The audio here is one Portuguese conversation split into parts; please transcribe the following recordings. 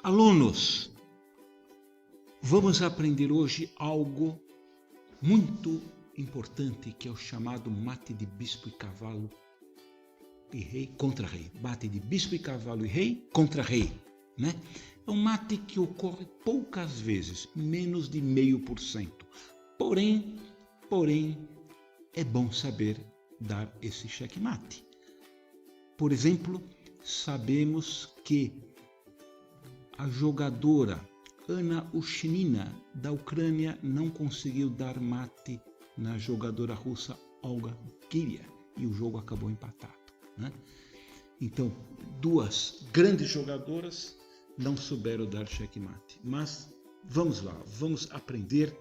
Alunos, vamos aprender hoje algo muito importante, que é o chamado mate de bispo e cavalo e rei contra rei. Mate de bispo e cavalo e rei contra rei, né? É um mate que ocorre poucas vezes, menos de 0,5%. Porém, é bom saber dar esse checkmate. Por exemplo, sabemos que a jogadora Anna Ushnina, da Ucrânia, não conseguiu dar mate na jogadora russa Olga Giria e o jogo acabou empatado, né? Então, duas grandes jogadoras não souberam dar checkmate. Mas vamos lá, vamos aprender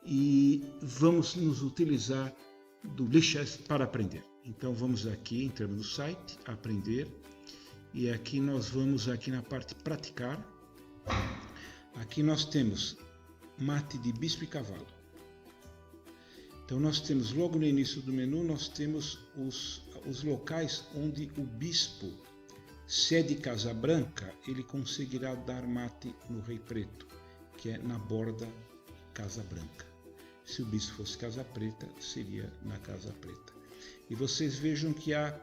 e vamos nos utilizar do Lichess para aprender. Então vamos aqui, entramos no site, aprender, e aqui nós vamos aqui na parte praticar. Aqui nós temos mate de bispo e cavalo. Então nós temos logo no início do menu, nós temos os locais onde o bispo, se é de casa branca, ele conseguirá dar mate no rei preto, que é na borda casa branca. Se o bispo fosse casa preta, seria na casa preta. E vocês vejam que há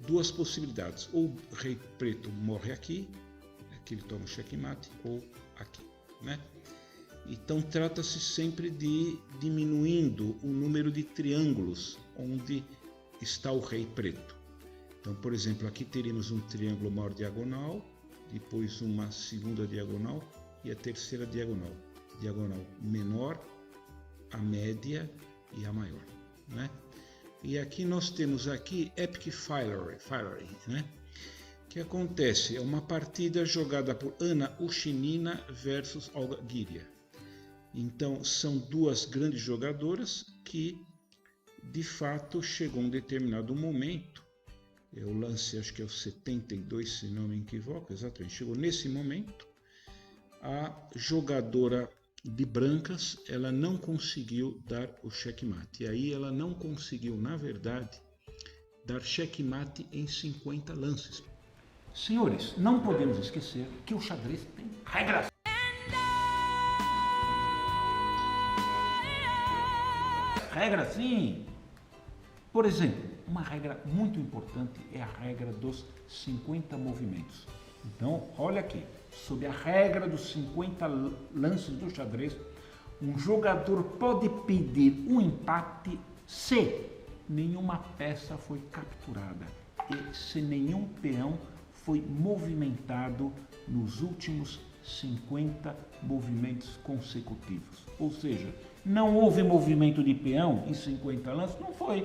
duas possibilidades: ou o rei preto morre aqui, que ele toma o checkmate, ou aqui, né? Então trata-se sempre de diminuindo o número de triângulos onde está o rei preto. Então, por exemplo, aqui teríamos um triângulo maior diagonal, depois uma segunda diagonal e a terceira diagonal. Diagonal menor, a média e a maior, né? E aqui nós temos aqui Epic Filery, né? Que acontece, é uma partida jogada por Anna Ushnina versus Olga Giria. Então são duas grandes jogadoras que, de fato, chegou um determinado momento, o lance acho que é o 72, se não me equivoco, exatamente, chegou nesse momento, a jogadora de brancas, ela não conseguiu dar o checkmate. E aí ela não conseguiu, na verdade, dar checkmate em 50 lances. Senhores, não podemos esquecer que o xadrez tem regras. Regras, sim. Por exemplo, uma regra muito importante é a regra dos 50 movimentos. Então, olha aqui, sob a regra dos 50 lances do xadrez, um jogador pode pedir um empate se nenhuma peça foi capturada e se nenhum peão foi movimentado nos últimos 50 movimentos consecutivos. Ou seja, não houve movimento de peão em 50 lances? Não foi.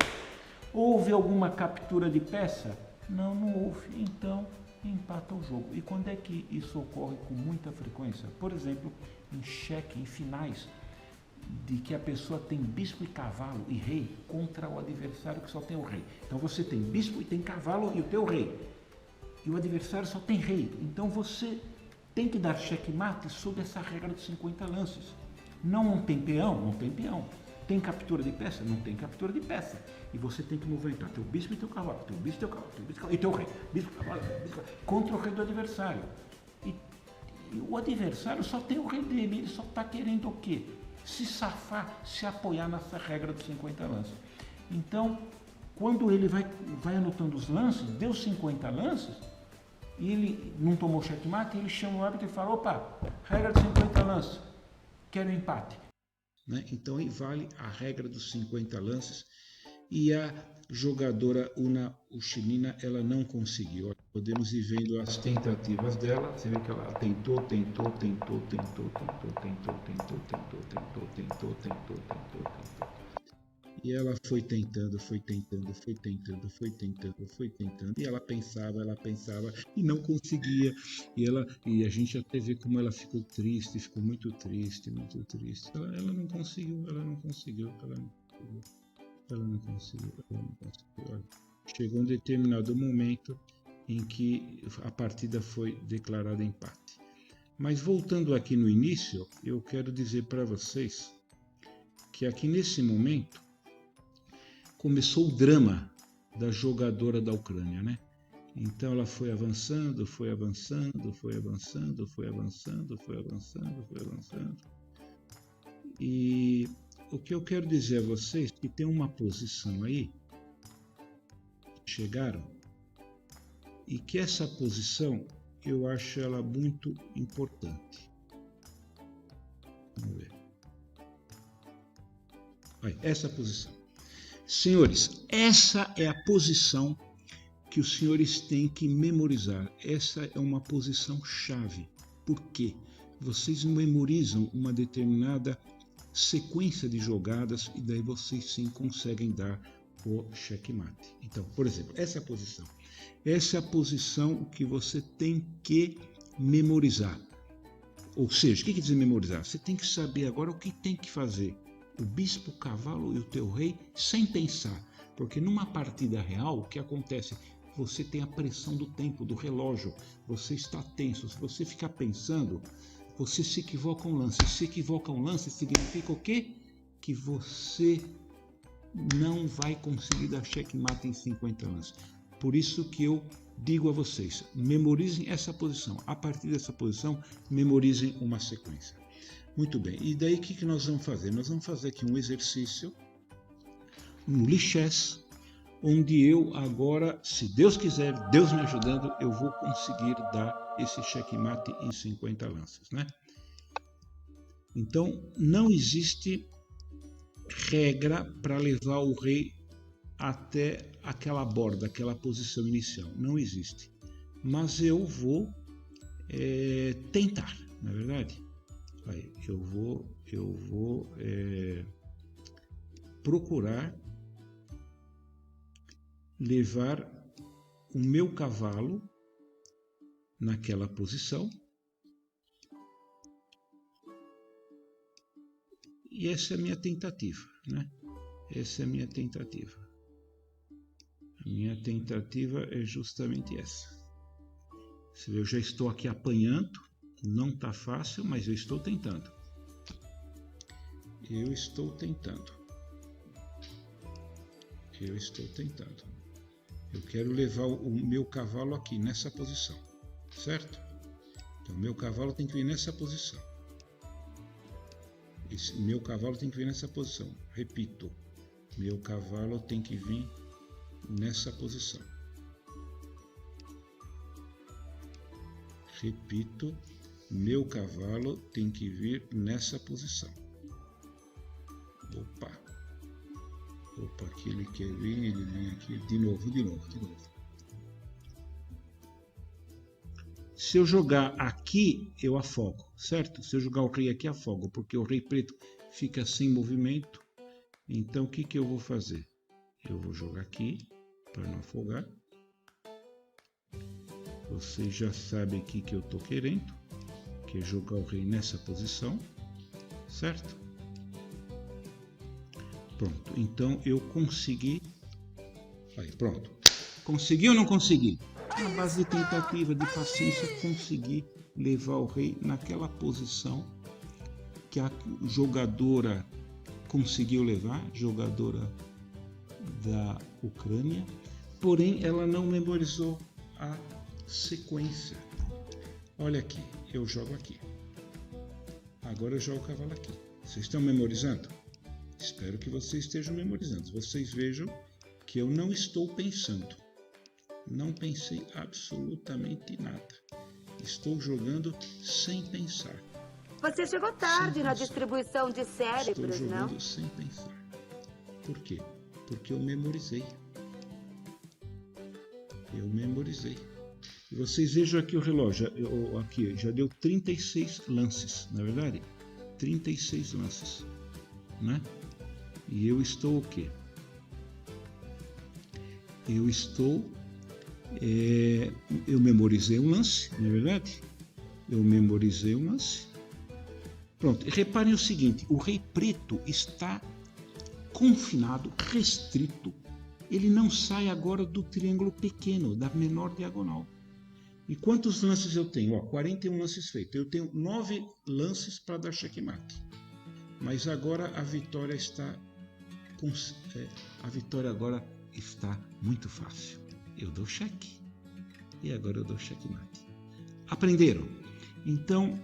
Houve alguma captura de peça? Não houve. Então, empata o jogo. E quando é que isso ocorre com muita frequência? Por exemplo, em cheque, em finais, de que a pessoa tem bispo e cavalo e rei contra o adversário que só tem o rei. Então você tem bispo e tem cavalo e o teu rei. E o adversário só tem rei. Então você tem que dar checkmate sob essa regra dos 50 lances. Não tem peão? Não tem peão. Tem captura de peça? Não tem captura de peça. E você tem que movimentar teu bispo e teu cavalo, teu bispo e teu cavalo, teu bispo e teu rei, bispo, cavalo, contra o rei do adversário. E o adversário só tem o rei dele, ele só está querendo o quê? Se safar, se apoiar nessa regra dos 50 lances. Então, quando ele vai anotando os lances, deu 50 lances, e ele não tomou checkmate, ele chama o árbitro e fala: opa, regra de 50 lances, quero empate. Né? Então aí vale a regra dos 50 lances, e a jogadora Anna Ushnina, ela não conseguiu. Podemos ir vendo as tentativas dela. Você vê que ela tentou. E ela foi tentando, e ela pensava, e não conseguia. E a gente até vê como ela ficou triste, ficou muito triste. Ela não conseguiu. Chegou um determinado momento em que a partida foi declarada empate. Mas voltando aqui no início, eu quero dizer para vocês que aqui nesse momento começou o drama da jogadora da Ucrânia, né? Então ela foi avançando, foi avançando, foi avançando, foi avançando, foi avançando, foi avançando. E o que eu quero dizer a vocês é que tem uma posição aí, chegaram, e que essa posição eu acho ela muito importante. Vamos ver. Aí, essa posição. Senhores, essa é a posição que os senhores têm que memorizar. Essa é uma posição chave. Por quê? Vocês memorizam uma determinada sequência de jogadas e daí vocês sim conseguem dar o checkmate. Então, por exemplo, essa é a posição que você tem que memorizar. Ou seja, o que quer dizer memorizar? Você tem que saber agora o que tem que fazer o bispo, o cavalo e o teu rei sem pensar. Porque numa partida real, o que acontece? Você tem a pressão do tempo, do relógio, você está tenso. Se você ficar pensando, você se equivoca um lance. Se equivoca um lance, significa o quê? Que você não vai conseguir dar checkmate em 50 lances. Por isso que eu digo a vocês, memorizem essa posição. A partir dessa posição, memorizem uma sequência. Muito bem, e daí o que nós vamos fazer? Nós vamos fazer aqui um exercício no Lichess, onde eu agora, se Deus quiser, Deus me ajudando, eu vou conseguir dar esse checkmate em 50 lances, né? Então, não existe regra para levar o rei até aquela borda, aquela posição inicial. Não existe. Mas eu vou tentar, na verdade. Aí, eu vou procurar levar o meu cavalo naquela posição. E essa é a minha tentativa, né? Essa é a minha tentativa. A minha tentativa é justamente essa. Eu já estou aqui apanhando, não está fácil, mas eu estou tentando. Eu estou tentando. Eu quero levar o meu cavalo aqui, nessa posição, certo? Então, meu cavalo tem que vir nessa posição. Meu cavalo tem que vir nessa posição. Repito, meu cavalo tem que vir nessa posição. Repito, meu cavalo tem que vir nessa posição. Opa, aqui ele quer vir, ele vem aqui, de novo. Se eu jogar aqui, eu afogo, certo? Se eu jogar o rei aqui, afogo, porque o rei preto fica sem movimento. Então, o que eu vou fazer? Eu vou jogar aqui, para não afogar. Vocês já sabem o que eu estou querendo, que é jogar o rei nessa posição, certo? Pronto, então eu consegui. Aí, pronto. Consegui ou não consegui? Na base de tentativa, de paciência, consegui levar o rei naquela posição que a jogadora conseguiu levar, jogadora da Ucrânia, porém ela não memorizou a sequência. Olha aqui, eu jogo aqui. Agora eu jogo o cavalo aqui. Vocês estão memorizando? Espero que vocês estejam memorizando. Vocês vejam que eu não estou pensando. Não pensei absolutamente nada. Estou jogando sem pensar. Você chegou tarde na distribuição de cérebros, Estou jogando não? sem pensar. Por quê? Porque eu memorizei. E vocês vejam aqui o relógio. Aqui já deu 36 lances, não é verdade? 36 lances, né? E eu estou o quê? Eu memorizei um lance, não é verdade? Pronto, e reparem o seguinte, o rei preto está confinado, restrito. Ele não sai agora do triângulo pequeno, da menor diagonal. E quantos lances eu tenho? 41 lances feitos. Eu tenho 9 lances para dar checkmate. Mas agora a vitória está agora está muito fácil. Eu dou cheque. e agora eu dou checkmate. Aprenderam? Então,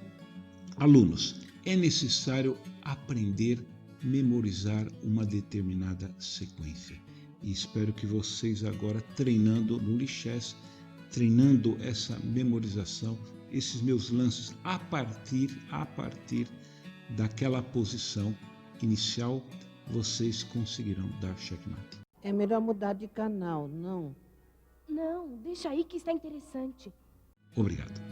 alunos, é necessário aprender, memorizar uma determinada sequência. E espero que vocês agora treinando no Lichess, treinando essa memorização, esses meus lances a partir daquela posição inicial, vocês conseguirão dar checkmate. É melhor mudar de canal, não? Não, deixa aí que está interessante. Obrigado.